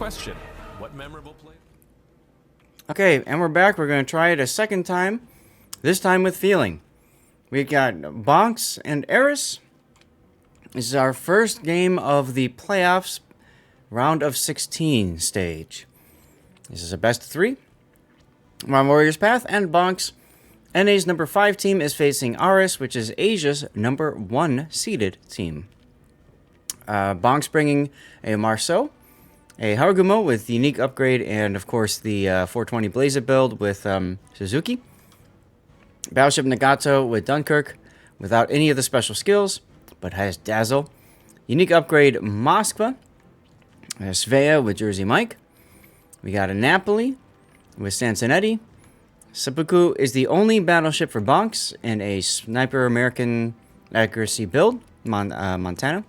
Question: what memorable play? Okay, and we're back. We're going to try it a second time, this time with feeling. We got BONKZ and ARIS. This is our first game of the playoffs round of 16 stage. This is a best of 3. We're on Warriors Path, and BONKZ, NA's number 5 team, is facing ARIS, which is Asia's number 1 seeded team. BONKZ bringing a Marceau, a Harugumo with unique upgrade, and of course the 420 Blaze It build with Suzuki. Battleship Nagato with Dunkirk, without any of the special skills, but has Dazzle. Unique upgrade Moskva, Svea with Jersey Mike. We got a Napoli with Sansonetti. Seppuku is the only battleship for BONKZ in a Sniper American accuracy build, Montana.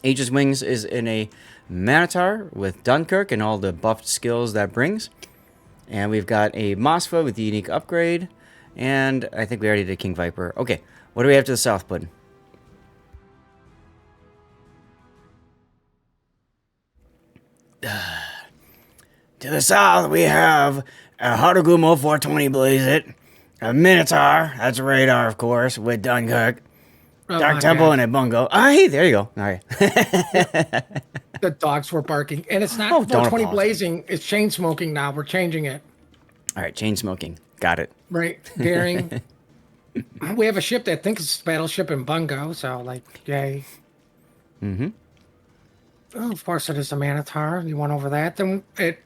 Aegis Wings is in a Manitar with Dunkirk and all the buffed skills that brings. And we've got a Moskva with the unique upgrade. And I think we already did King Viper. Okay, what do we have to the south, Bud? To the south, we have a Harugumo 420 Blaze It, a Minotaur, that's a radar, of course, with Dunkirk, Dark Temple, God. and a Bungo. Ah, hey, there you go. All right. The dogs were barking. And it's not Oh, don't 420 apologize. blazing. It's chain smoking now. We're changing it. All right, chain smoking. Got it. Right. Daring. We have a ship that thinks it's a battleship in Bungo. So, like, yay. Mm-hmm. Oh, of course, it is a Manitar. You went over that. Then at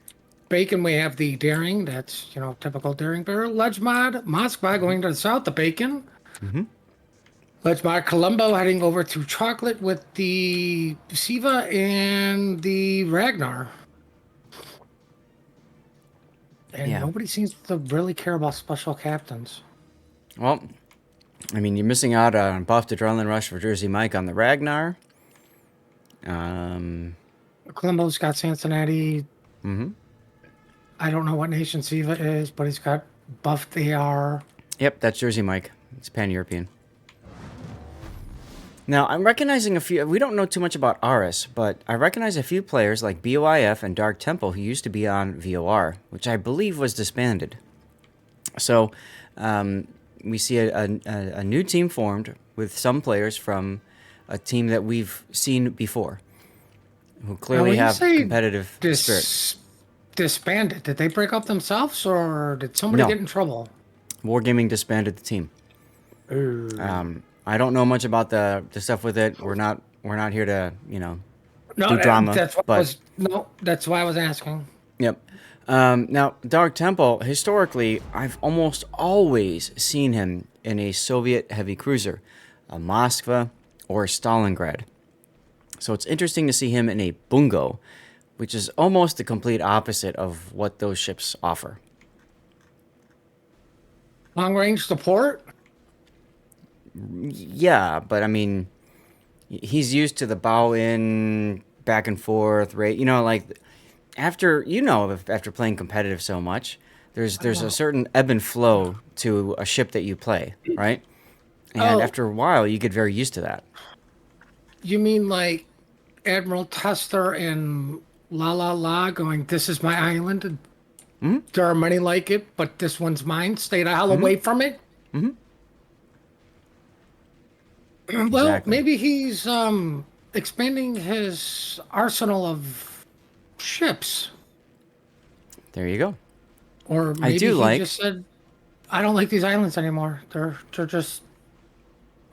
Bacon, we have the Daring. That's, typical Daring barrel. Ledge Mod. Moskva going to the south, the Bacon. Mm-hmm. Ledge Mod Colombo heading over to Chocolate with the Siva and the Ragnar. And Yeah. nobody seems to really care about special captains. Well, I mean, you're missing out on buffed Adrenaline Rush for Jersey Mike on the Ragnar. Colombo's got Cincinnati. Mm-hmm. I don't know what nation Siva is, but he's got buffed AR. Yep, that's Jersey Mike. It's pan-European. Now, I'm recognizing a few... We don't know too much about ARIS, but I recognize a few players like BOIF and Dark Temple who used to be on VOR, which I believe was disbanded. So, we see a new team formed with some players from a team that we've seen before, who clearly have competitive spirit. Disbanded. Did they break up themselves, or did somebody No. get in trouble? Wargaming disbanded the team. Ooh. I don't know much about the stuff with it. We're not here to No, do drama. That's what but that's why I was asking. yep. Now, Dark Temple, historically, I've almost always seen him in a Soviet heavy cruiser, a Moskva or Stalingrad. So it's interesting to see him in a Bungo, which is almost the complete opposite of what those ships offer. Long range support. Yeah, but I mean, he's used to the bow in, back and forth, right? Like after playing competitive so much, there's a certain ebb and flow to a ship that you play, right? And after a while, you get very used to that. You mean like Admiral Tester and La La La going, "This is my island. Mm-hmm. There are many like it, but this one's mine. Stay the hell away from it." Mm-hmm. Well, Exactly. maybe he's expanding his arsenal of ships, There you go. or maybe do he like- just said, "I don't like these islands anymore. They're just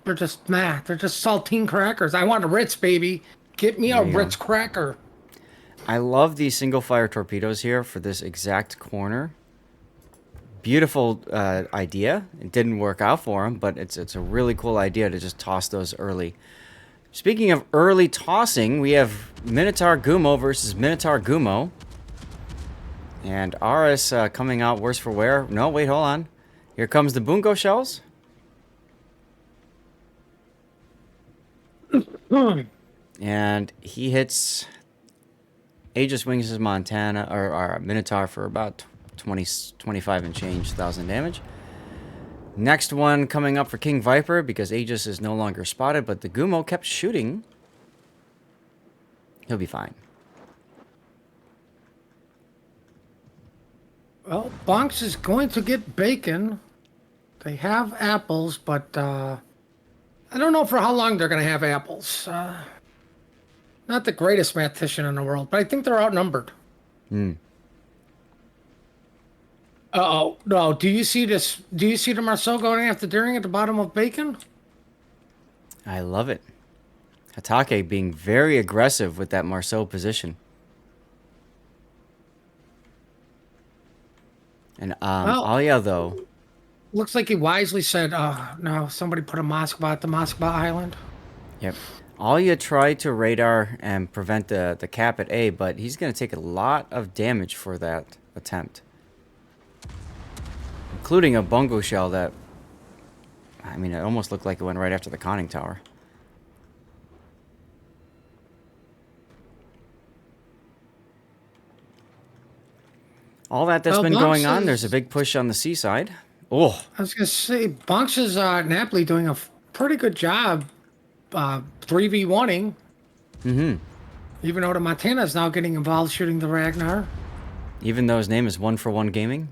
They're just saltine crackers. I want a Ritz, baby. Get me a There you go. Ritz cracker." I love these single fire torpedoes here for this exact corner. Beautiful idea. It didn't work out for him, but it's a really cool idea to just toss those early. Speaking of early tossing, we have Minotaur Gumo versus Minotaur Gumo. And ARIS coming out worse for wear. No, wait, hold on. Here comes the Bungo shells. And he hits Aegis Wings' Montana, or Minotaur, for about 25 and change thousand damage. Next one coming up for King Viper, because Aegis is no longer spotted, but the Gumo kept shooting. He'll be fine. Well, BONKZ is going to get bacon. They have apples, but I don't know for how long they're going to have apples. Not the greatest mathematician in the world, but I think they're outnumbered. Hmm. Uh-oh. No, do you see this? Do you see the Marceau going after Daring at the bottom of bacon? I love it. Hatake being very aggressive with that Marceau position. And Well, Alia, though. looks like he wisely said, no, somebody put a Moskva at the Moskva Island. Yep. Alia tried to radar and prevent the cap at A, but he's going to take a lot of damage for that attempt. Including a bungo shell that... I mean, it almost looked like it went right after the conning tower. All that's Well, been going on, BONKZ there's a big push on the seaside. Oh, I was going to say, BONKZ is Napoli doing a pretty good job 3v1ing. mm-hmm. Even though the Montana is now getting involved shooting the Ragnar. Even though his name is 1-for-1 Gaming?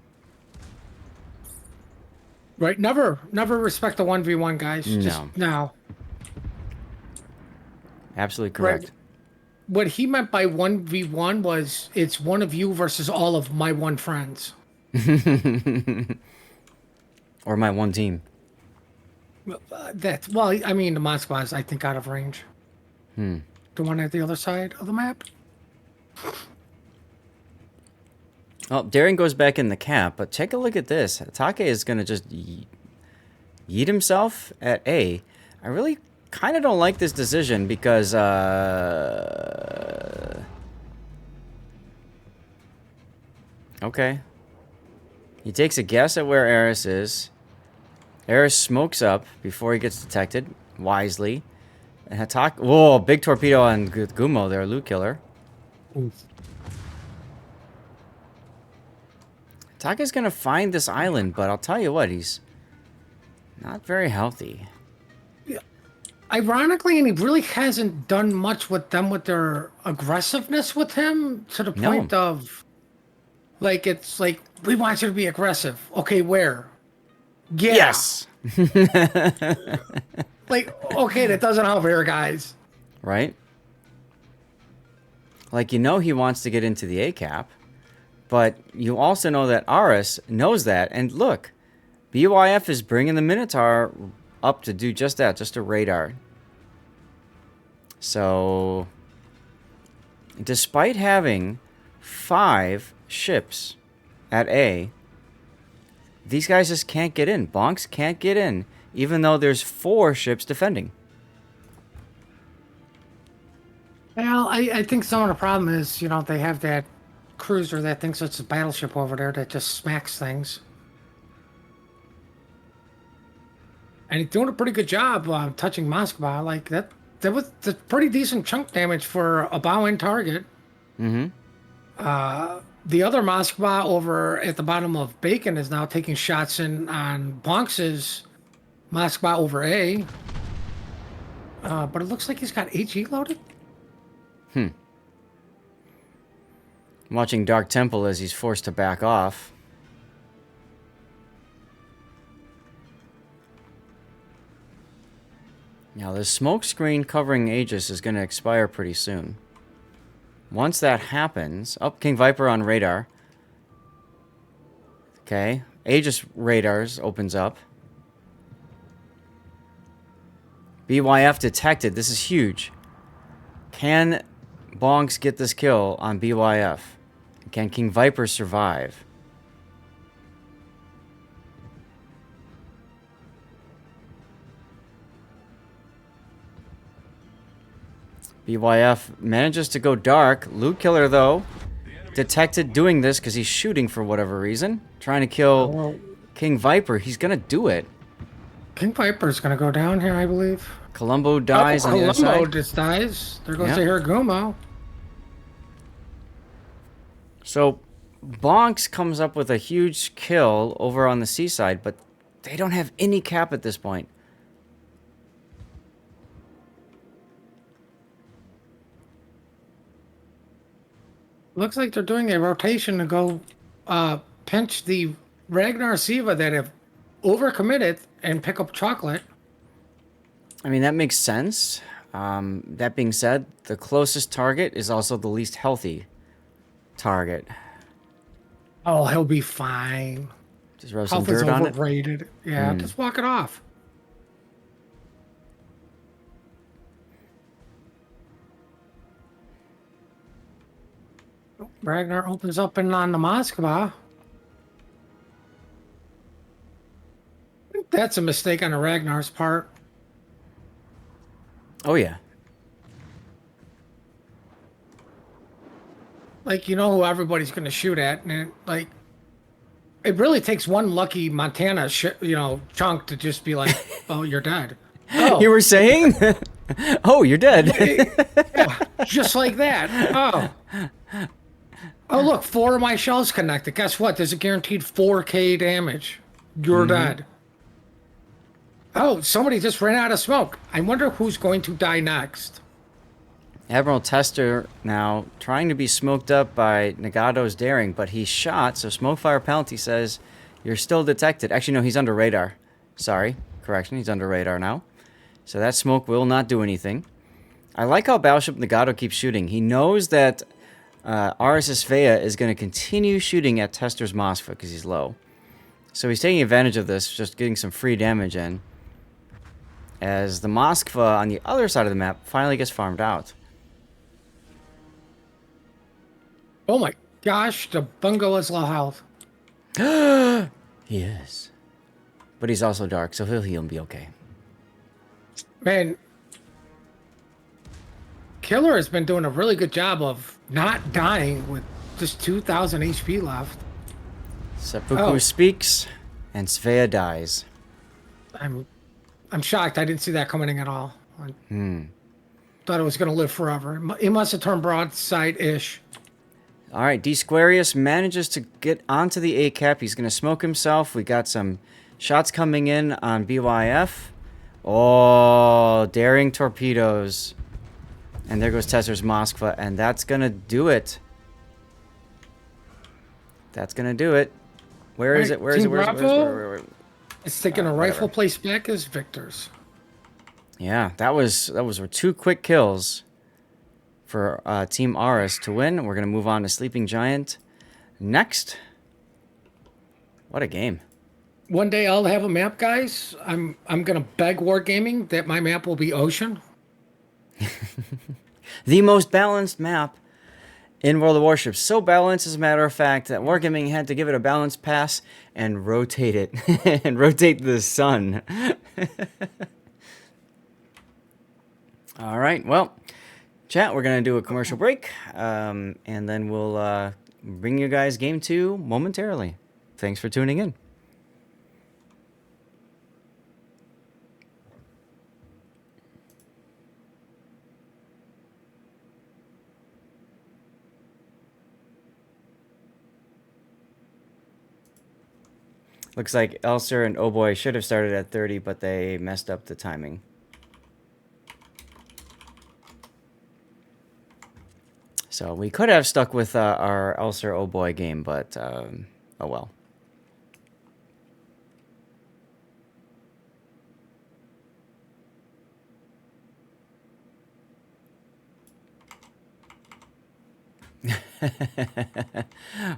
Right, never respect the 1v1 guys. No. Just no. Absolutely correct. Right. What he meant by 1v1 was it's one of you versus all of my one friends. Or my one team. Well, I mean, the Moskva is, I think, out of range. The one at the other side of the map. Well, Daring goes back in the cap, but take a look at this. Atake is going to just yeet himself at A. I really kind of don't like this decision because, okay. He takes a guess at where ARIS is. ARIS smokes up before he gets detected, wisely. And Hatake... Whoa, big torpedo on Gumo there, loot killer. Hatake's gonna find this island, but I'll tell you what, he's not very healthy. Ironically, and he really hasn't done much with them with their aggressiveness with him to the No. point of, like, it's like, we want you to be aggressive. Okay, where? Yeah. Yes! Like, okay, that doesn't help here, guys. Right? Like, you know he wants to get into the A cap, but you also know that ARIS knows that. And look, BYF is bringing the Minotaur up to do just that, just a radar. So, despite having 5 ships at A, these guys just can't get in. BONKZ can't get in, even though there's 4 ships defending. Well, I think some of the problem is, they have that cruiser that thinks it's a battleship over there that just smacks things. And he's doing a pretty good job touching Moskva. Like, that was a pretty decent chunk damage for a bow-in target. Mm-hmm. The other Moskva over at the bottom of Bacon is now taking shots in on BONKZ's Moskva over A. But it looks like he's got HE loaded. I'm watching Dark Temple as he's forced to back off. Now, the smoke screen covering Aegis is going to expire pretty soon. Once that happens... Oh, King Viper on radar. Okay. Aegis radars opens up. BYF detected. This is huge. Can BONKZ get this kill on BYF? Can King Viper survive? BYF manages to go dark. Loot killer, though, detected doing this because he's shooting for whatever reason. Trying to kill King Viper. He's going to do it. King Viper's going to go down here, I believe. Columbo dies on the other Columbo side. just dies. There goes Yep. the Hiragumo. So, BONKZ comes up with a huge kill over on the seaside, but they don't have any cap at this point. Looks like they're doing a rotation to go pinch the Ragnar Siva that have overcommitted and pick up chocolate. I mean, that makes sense. That being said, the closest target is also the least healthy target. Oh, he'll be fine. Just rub some Health is dirt on it. overrated. Yeah, just walk it off. Ragnar opens up and on the Moskva. That's a mistake on the Ragnar's part. Oh, yeah. Like, you know who everybody's going to shoot at, and it really takes one lucky Montana, chunk to just be like, "Oh, you're dead." Oh, You were saying? Oh, you're dead. yeah, just like that. Oh, look, 4 of my shells connected. Guess what? There's a guaranteed 4K damage. You're dead. Oh, somebody just ran out of smoke. I wonder who's going to die next. Admiral Tester now trying to be smoked up by Nagato's daring, but he's shot, so smoke fire penalty says you're still detected. Actually, no, he's under radar. Sorry, correction, he's under radar now. So that smoke will not do anything. I like how Battleship Nagato keeps shooting. He knows that ARIS Svea is going to continue shooting at Tester's Moskva because he's low. So he's taking advantage of this, just getting some free damage in. As the Moskva on the other side of the map finally gets farmed out. Oh my gosh, the Bungo is low health. He is. But he's also dark, so he'll heal and be okay. Man, Killer has been doing a really good job of not dying with just 2,000 HP left. Seppuku speaks, and Svea dies. I'm shocked. I didn't see that coming at all. I thought it was going to live forever. He must have turned broadside-ish. All right, D Squarius manages to get onto the A cap. He's going to smoke himself. We got some shots coming in on BYF. Oh, daring torpedoes. And there goes Tester's Moskva, and that's going to do it. That's going to do it. Where is it? Where is it? Where? It's taking a rifle place back as victors. Yeah, that was 2 quick kills for Team ARIS to win. We're going to move on to Sleeping Giant next. What a game. One day I'll have a map, guys. I'm going to beg Wargaming that my map will be Ocean. The most balanced map in World of Warships. So balanced, as a matter of fact, that Wargaming had to give it a balance pass and rotate it. And rotate the sun. All right, well, chat, we're going to do a commercial break. And then we'll bring you guys Game 2 momentarily. Thanks for tuning in. Looks like Elser and Oh Boy should have started at 30, but they messed up the timing. So we could have stuck with our Elser Oh Boy game, but oh well.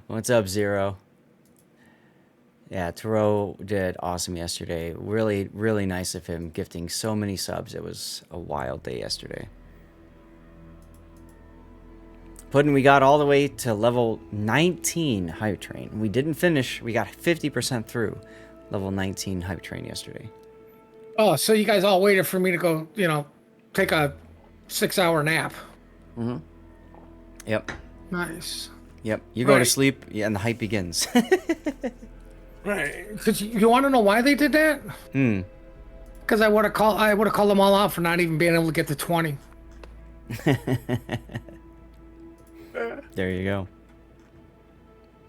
What's up, Zero? Yeah, Taro did awesome yesterday. Really, really nice of him, gifting so many subs. It was a wild day yesterday. Puddin', we got all the way to level 19 Hype Train. We didn't finish. We got 50% through level 19 Hype Train yesterday. Oh, so you guys all waited for me to go, take a 6-hour nap. Mm-hmm. Yep. Nice. Yep. You go to sleep, and the hype begins. Right. Because you want to know why they did that? Because I would have called them all out for not even being able to get to 20. There you go.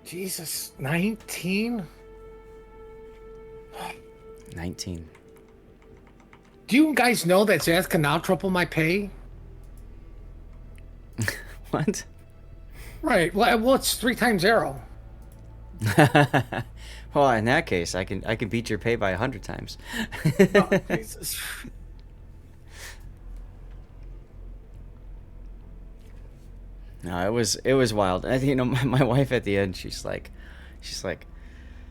Jesus, 19? 19. Do you guys know that Zaz can now triple my pay? What? Right. Well, it's 3 times 0. Well, in that case, I can beat your pay by 100 times. Oh, Jesus. No, it was wild. I think my wife at the end, she's like,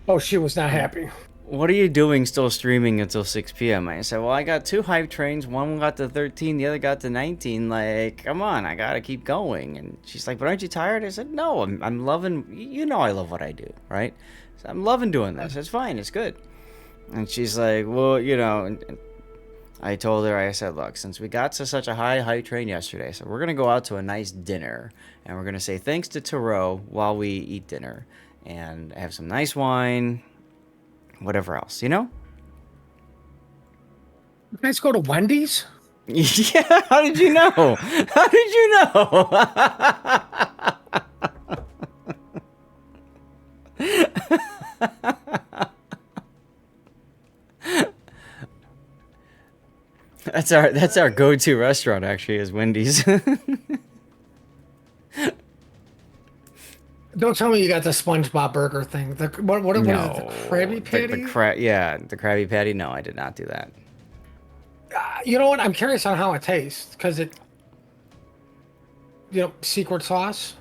Oh, she was not happy. what are you doing still streaming until 6 p.m.? I said, well, I got two hype trains. One got to 13, the other got to 19. Like, come on, I gotta keep going. And she's like, but aren't you tired? I said, no, I'm loving. I love what I do, right? So I'm loving doing this. It's fine. It's good. And she's like, well, and I told her, I said, look, since we got to such a high hype train yesterday, so we're gonna go out to a nice dinner, and we're gonna say thanks to Tarot while we eat dinner, and have some nice wine. Whatever else, You guys go to Wendy's? Yeah, how did you know? How did you know? That's our go-to restaurant actually is Wendy's. Don't tell me you got the SpongeBob burger thing. What is it? The Krabby Patty? The Krabby Patty. No, I did not do that. You know what? I'm curious on how it tastes because secret sauce.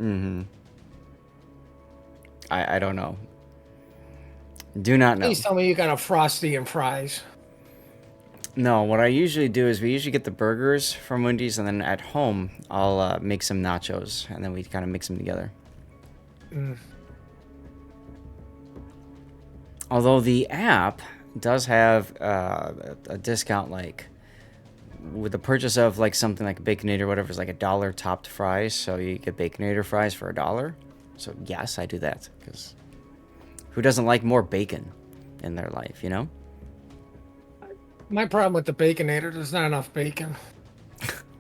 Mm-hmm. I don't know. Do not know. Please tell me you got a Frosty and fries. No, what I usually do is we usually get the burgers from Wendy's, and then at home I'll make some nachos, and then we kind of mix them together. Mm. Although the app does have a discount, like with the purchase of like something like Baconator or whatever, is like $1 topped fries, so you get Baconator fries for $1. So yes, I do that because who doesn't like more bacon in their life, My problem with the Baconator, there's not enough bacon.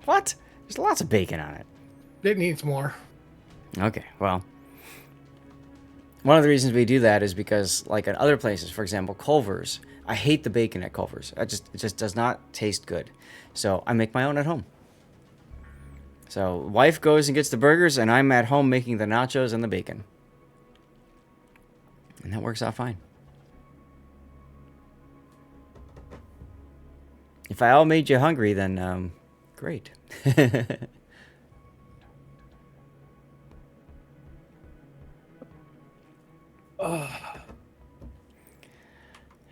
What? There's lots of bacon on it. It needs more. Okay, well, one of the reasons we do that is because, like at other places, for example, Culver's, I hate the bacon at Culver's. It just does not taste good. So I make my own at home. So wife goes and gets the burgers, and I'm at home making the nachos and the bacon. And that works out fine. If I all made you hungry, then great.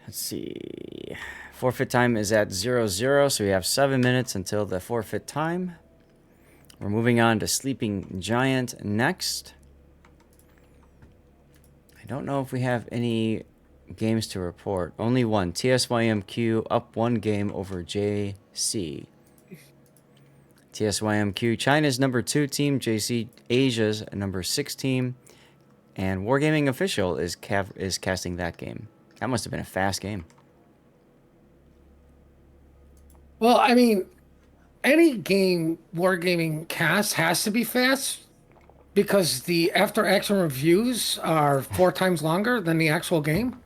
Let's see. Forfeit time is at 00, so we have 7 minutes until the forfeit time. We're moving on to Sleeping Giant next. I don't know if we have any games to report. Only one. TSYMQ up one game over JC. TSYMQ, China's number 2 team. JC, Asia's number 6 team. And Wargaming Official is casting that game. That must have been a fast game. Well, I mean, any game Wargaming cast has to be fast because the after action reviews are 4 times longer than the actual game.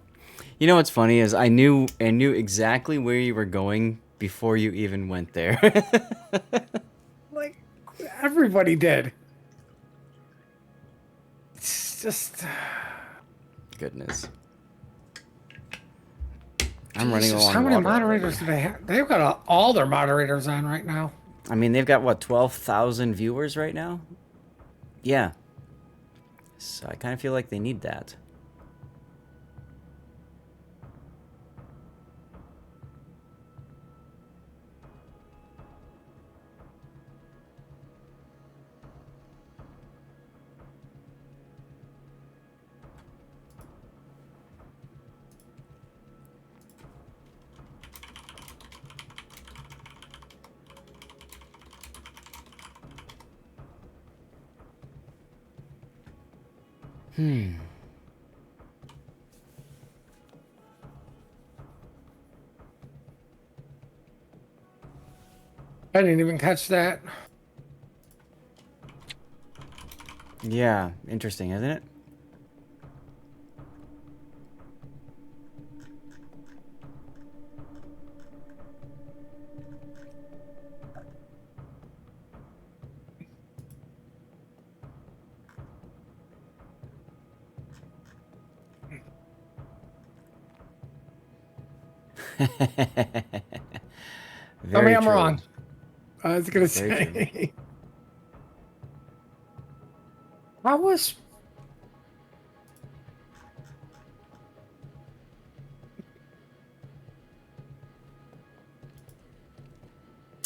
You know what's funny is I knew exactly where you were going before you even went there. Like everybody did. It's just Goodness. I'm running Jesus, along. how many water moderators do they have? They've got all their moderators on right now. I mean, they've got what, 12,000 viewers right now? Yeah. So I kind of feel like they need that. I didn't even catch that. Yeah, interesting, isn't it? Tell me I'm true. wrong. I was gonna Very say. I was.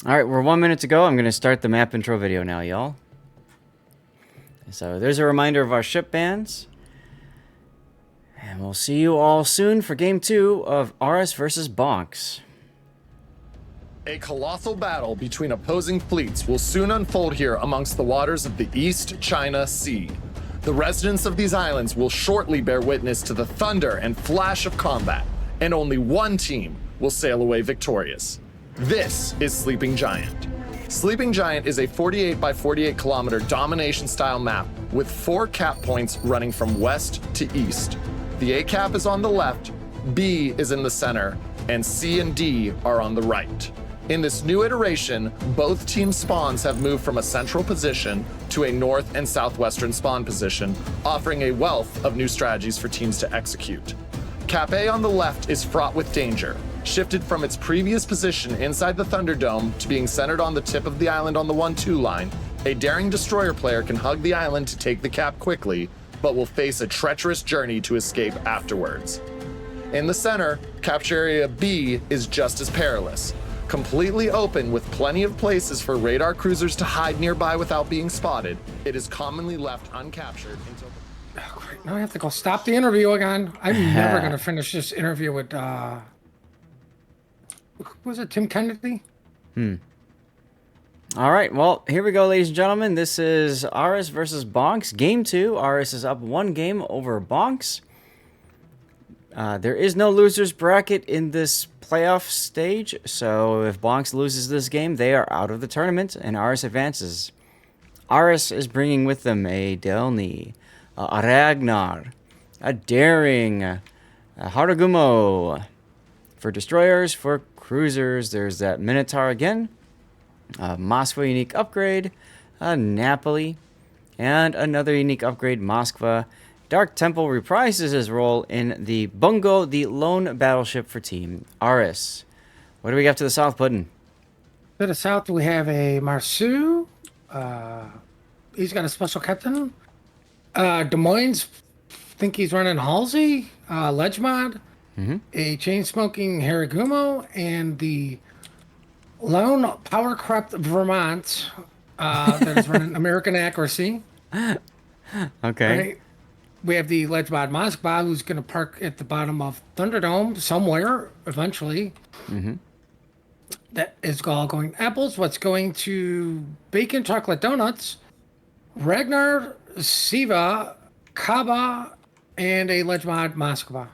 All right, we're 1 minute to go. I'm going to start the map intro video now, y'all. So there's a reminder of our ship bans. And we'll see you all soon for Game 2 of ARIS versus BONKZ. A colossal battle between opposing fleets will soon unfold here amongst the waters of the East China Sea. The residents of these islands will shortly bear witness to the thunder and flash of combat, and only one team will sail away victorious. This is Sleeping Giant. Sleeping Giant is a 48 by 48 kilometer domination style map with 4 cap points running from west to east. The A cap is on the left, B is in the center, and C and D are on the right. In this new iteration, both team spawns have moved from a central position to a north and southwestern spawn position, offering a wealth of new strategies for teams to execute. Cap A on the left is fraught with danger. Shifted from its previous position inside the Thunderdome to being centered on the tip of the island on the 1-2 line, a daring destroyer player can hug the island to take the cap quickly, but will face a treacherous journey to escape afterwards. In the center, capture area B is just as perilous. Completely open with plenty of places for radar cruisers to hide nearby without being spotted, it is commonly left uncaptured until... Oh, great. Now I have to go stop the interview again. I'm never gonna finish this interview with was it Tim Kennedy? All right, well, here we go, ladies and gentlemen. This is ARIS versus BONKZ. Game 2. ARIS is up 1 game over BONKZ. There is no loser's bracket in this playoff stage, so if BONKZ loses this game, they are out of the tournament, and ARIS advances. ARIS is bringing with them a Delny, a Ragnar, a Daring, a Harugumo. For destroyers, for cruisers, there's that Minotaur again, a Moskva unique upgrade, a Napoli, and another unique upgrade, Moskva. Dark Temple reprises his role in the Bungo, the lone battleship for Team ARIS. What do we got to the south, Puddin'? To the south, we have a Marsu. He's got a special captain. Des Moines, think he's running Halsey, Ledgemod, a chain-smoking Haragumo, and the lone power-crept Vermont that is running American Accuracy. Okay. Right? We have the Ledgemod Moskva, who's going to park at the bottom of Thunderdome somewhere eventually. That is all going apples. What's going to Bacon Chocolate Donuts, Ragnar, Siva, Kaba, and a Ledgemod Moskva.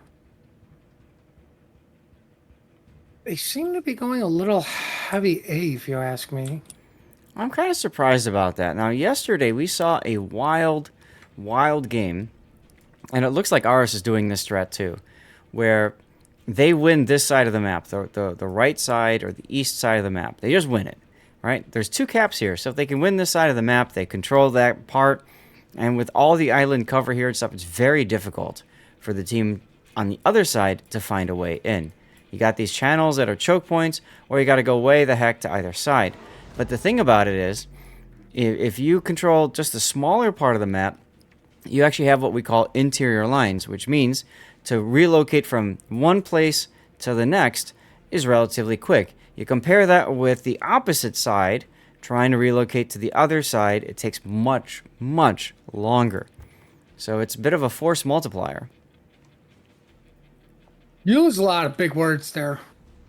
They seem to be going a little heavy A, if you ask me. I'm kind of surprised about that. Now, yesterday we saw a wild game, and it looks like ARIS is doing this strat too, where they win this side of the map, the right side or the east side of the map. They just win it, right? There's 2 caps here, so if they can win this side of the map, they control that part, and with all the island cover here and stuff, it's very difficult for the team on the other side to find a way in. You got these channels that are choke points, or you got to go way the heck to either side. But the thing about it is, if you control just the smaller part of the map, you actually have what we call interior lines, which means to relocate from one place to the next is relatively quick. You compare that with the opposite side, trying to relocate to the other side, it takes much, much longer. So it's a bit of a force multiplier. You use a lot of big words there.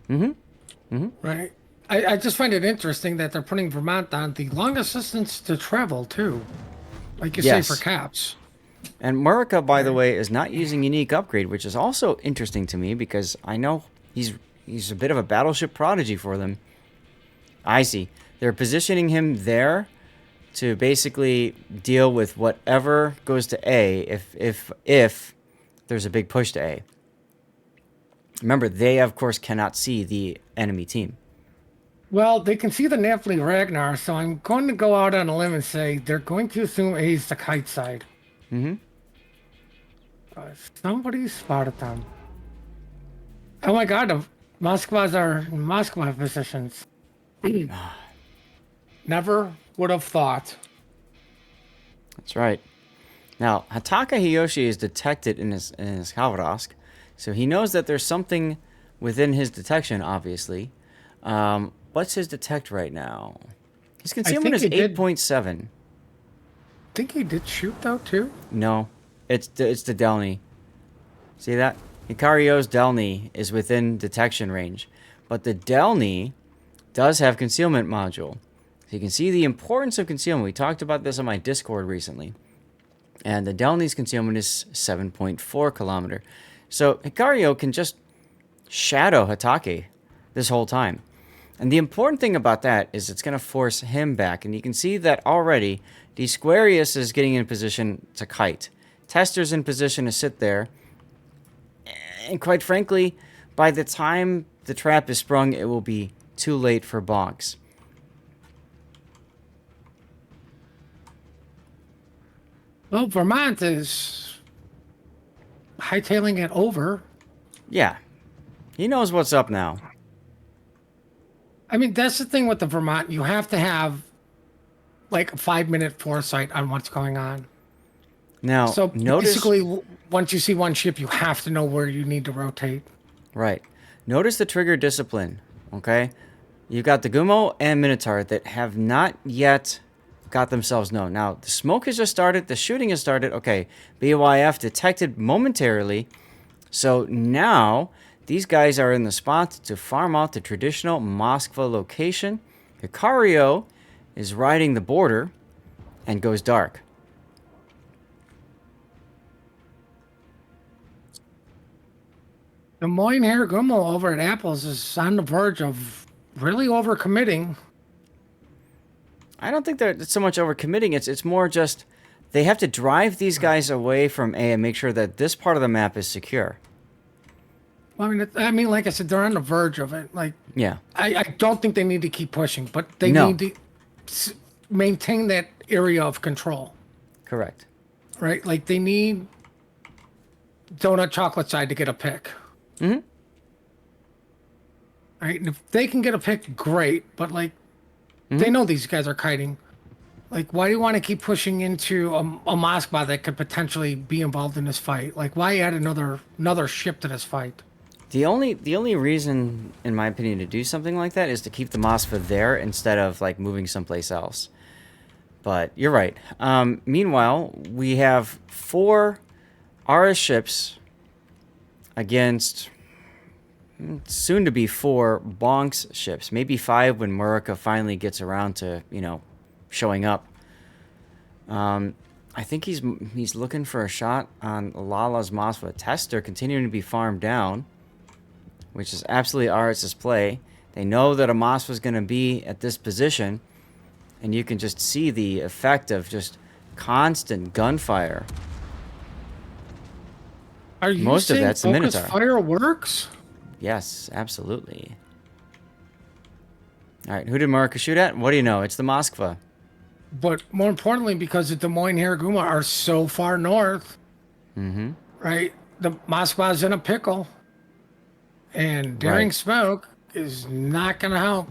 Right? I just find it interesting that they're putting Vermont on the longest distance to travel, too. Like you say, for caps. And Murica, by the way, is not using unique upgrade, which is also interesting to me because I know he's a bit of a battleship prodigy for them. I see. They're positioning him there to basically deal with whatever goes to A if there's a big push to A. Remember, they, of course, cannot see the enemy team. Well, they can see the Napoli Ragnar, so I'm going to go out on a limb and say they're going to assume A's the kite side. Somebody spotted them. Oh my god, Moskva's are Moskva positions. Never would have thought. That's right. Now, Hataka Hiyoshi is detected in his Kavarask, so he knows that there's something within his detection, obviously. What's his detect right now? His concealment is 8.7. I think he did shoot, though, too. No, it's the Delny. See that? Hikario's Delny is within detection range, but the Delny does have concealment module. So you can see the importance of concealment. We talked about this on my Discord recently. And the Delny's concealment is 7.4 kilometer. So Hikario can just shadow Hatake this whole time. And the important thing about that is it's going to force him back. And you can see that already Squarius is getting in position to kite. Tester's in position to sit there. And quite frankly, by the time the trap is sprung, it will be too late for BONKZ. Well, Vermont is hightailing it over. Yeah. He knows what's up now. I mean, that's the thing with the Vermont. You have to have like a 5-minute foresight on what's going on. Now, So notice... basically, once you see one ship, you have to know where you need to rotate. Right. Notice the trigger discipline, okay? You've got the Gumo and Minotaur that have not yet got themselves known. Now, the smoke has just started. The shooting has started. Okay, BYF detected momentarily. So now, these guys are in the spot to farm out the traditional Moskva location. Hikario is riding the border and goes dark. The Moyne Gumo over at Apples is on the verge of really overcommitting. I don't think they're so much overcommitting. It's more just they have to drive these guys away from A and make sure that this part of the map is secure. Well, I mean, like I said, they're on the verge of it. Like, Yeah. I don't think they need to keep pushing, but they No. need to maintain that area of control, Correct. right? Like, they need Donut Chocolate Side to get a pick. Mm-hmm. Right? And if they can get a pick, great. But, like, they know these guys are kiting. Like, why do you want to keep pushing into a Moskva that could potentially be involved in this fight? Like, why add another ship to this fight? The only reason, in my opinion, to do something like that is to keep the Moskva there instead of like moving someplace else. But you're right. Meanwhile, we have 4 ARIS ships against soon to be 4 BONKZ ships. Maybe 5 when Murica finally gets around to, showing up. I think he's looking for a shot on Lala's Moskva. Tester continuing to be farmed down, which is absolutely ARIS' play. They know that a Moskva is going to be at this position, and you can just see the effect of just constant gunfire. Are you Most of saying that's the focus Minotaur. fire works? Yes, absolutely. All right, who did Murica shoot at? What do you know? It's the Moskva. But more importantly, because the Des Moines Haraguma are so far north, right? The Moskva's in a pickle, and daring Right. smoke is not going to help.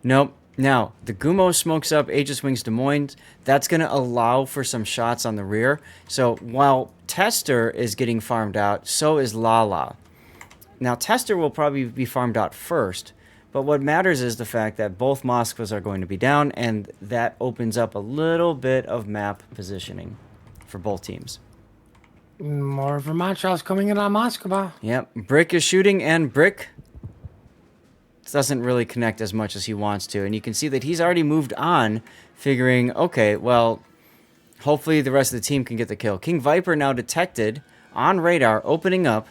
Nope. Now, the Gumo smokes up Aegis Wings Des Moines. That's going to allow for some shots on the rear. So while Tester is getting farmed out, so is Lala. Now, Tester will probably be farmed out first. But what matters is the fact that both Moskvas are going to be down, and that opens up a little bit of map positioning for both teams. More Vermont shots coming in on Moskva. Yep, Brick is shooting, and Brick doesn't really connect as much as he wants to. And you can see that he's already moved on, figuring, okay, well, hopefully the rest of the team can get the kill. King Viper now detected on radar, opening up.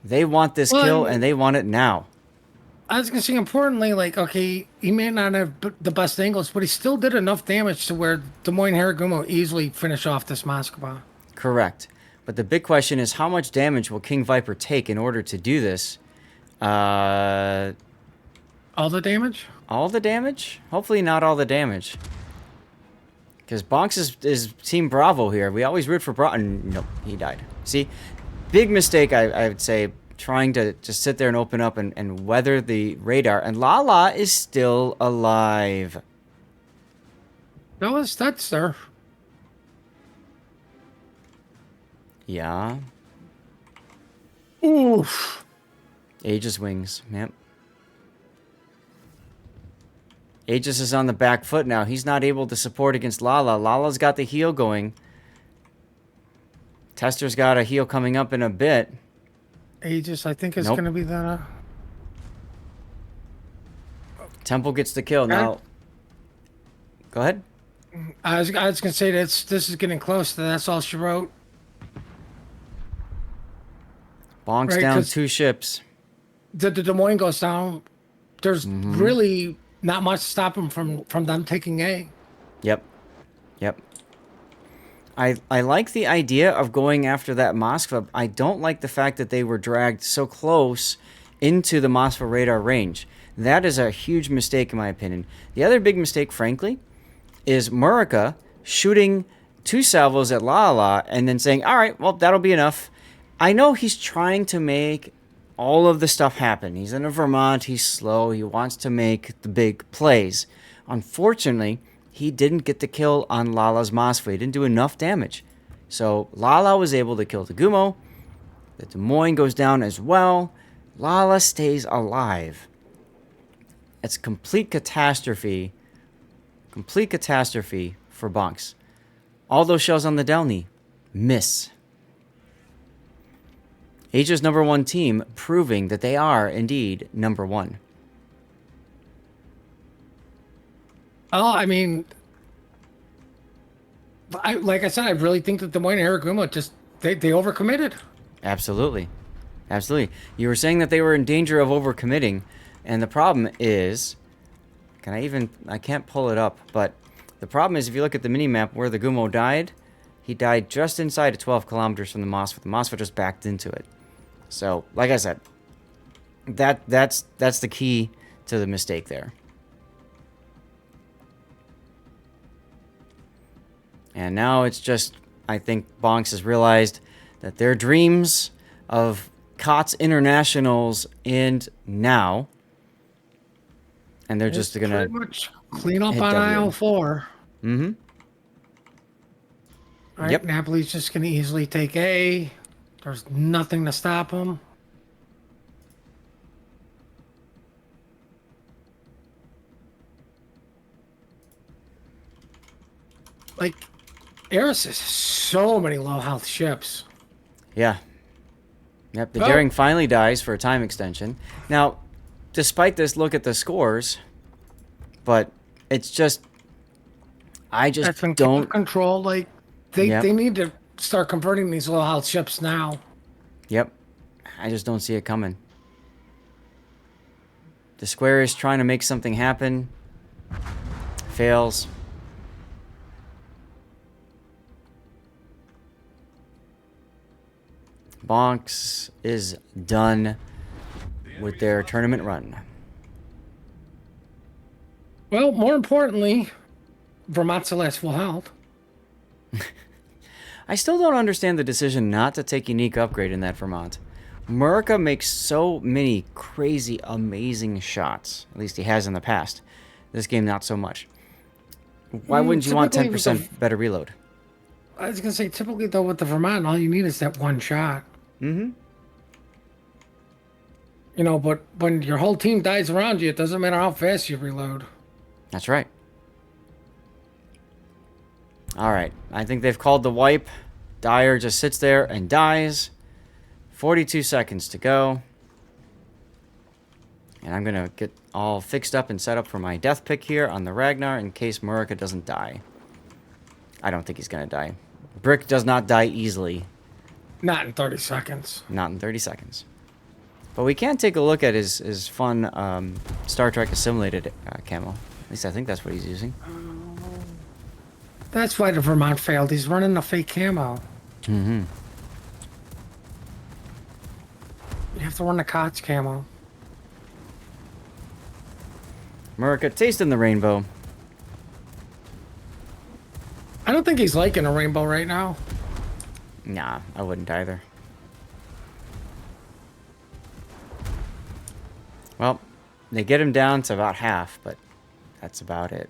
They want this kill, and they want it now. I was going to say, importantly, like, okay, he may not have the best angles, but he still did enough damage to where Des Moines Haraguma easily finish off this Moskva. Correct. But the big question is, how much damage will King Viper take in order to do this? All the damage? All the damage? Hopefully not all the damage. Because BONKZ is Team Bravo here. We always root for Bravo. Nope, he died. See? Big mistake, I would say, trying to just sit there and open up and weather the radar. And Lala is still alive. No, that's there. Yeah. Oof. Aegis wings. Yep. Aegis is on the back foot now. He's not able to support against Lala. Lala's got the heal going. Tester's got a heal coming up in a bit. Aegis, I think, is Nope. going to be the... Temple gets the kill. Now, go ahead. I was going to say this is getting close to that's all she wrote. Bonk's Right, down 'cause- 2 ships. The Des Moines goes down. There's really not much to stop them from them taking A. Yep. Yep. I like the idea of going after that Moskva. I don't like the fact that they were dragged so close into the Moskva radar range. That is a huge mistake in my opinion. The other big mistake, frankly, is Murica shooting 2 salvos at Lala and then saying, all right, well, that'll be enough. I know he's trying to make all of the stuff happen. He's in a Vermont. He's slow. He wants to make the big plays. Unfortunately, he didn't get the kill on Lala's Moskva. He didn't do enough damage. So Lala was able to kill the Gumo. The Des Moines goes down as well. Lala stays alive. It's complete catastrophe. Complete catastrophe for BONKZ. All those shells on the Delny miss. Asia's #1 team proving that they are indeed #1. Oh, I mean, like I said, I really think that Des Moines and Hariguma just they overcommitted. Absolutely. Absolutely. You were saying that they were in danger of overcommitting, and the problem is, I can't pull it up, but the problem is if you look at the mini-map where the Gumo died, he died just inside of 12 kilometers from the Moskva. The Moskva just backed into it. So, like I said, that's the key to the mistake there. And now it's just, I think BONKZ has realized that their dreams of KOTS Internationals end now. And they're just going pretty to much clean up hit on W. aisle 4. Mm-hmm. Right, Yep. Napoli's just going to easily take A. There's nothing to stop him. Like, ARIS has so many low health ships. Yeah. Yep, the Oh. Daring finally dies for a time extension. Now, despite this, look at the scores. But it's just... I just That's been don't... control. Like, they Yep. need to start converting these low health ships now. Yep. I just don't see it coming. The square is trying to make something happen. Fails. BONKZ is done with their tournament run. Well, more importantly, Vermont's the last full health. I still don't understand the decision not to take unique upgrade in that Vermont. Murica makes so many crazy, amazing shots. At least he has in the past. This game, not so much. Why wouldn't you want typically 10% better reload? I was going to say, typically, though, with the Vermont, all you need is that one shot. Mm-hmm. You know, but when your whole team dies around you, it doesn't matter how fast you reload. That's right. All right. I think they've called the wipe. Dyer just sits there and dies. 42 seconds to go. And I'm going to get all fixed up and set up for my death pick here on the Ragnar in case Murica doesn't die. I don't think he's going to die. Brick does not die easily. Not in 30 seconds. Not in 30 seconds. But we can take a look at his fun Star Trek assimilated camo. At least I think that's what he's using. That's why the Vermont failed. He's running a fake camo. Mm-hmm. You have to run the KOTS camo. Murica, tasting the rainbow. I don't think he's liking a rainbow right now. Nah, I wouldn't either. Well, they get him down to about half, but that's about it.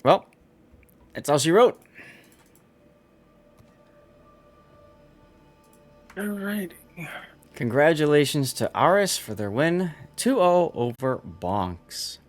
Well, that's all she wrote. Alrighty. Congratulations to ARIS for their win, 2-0 over BONKZ.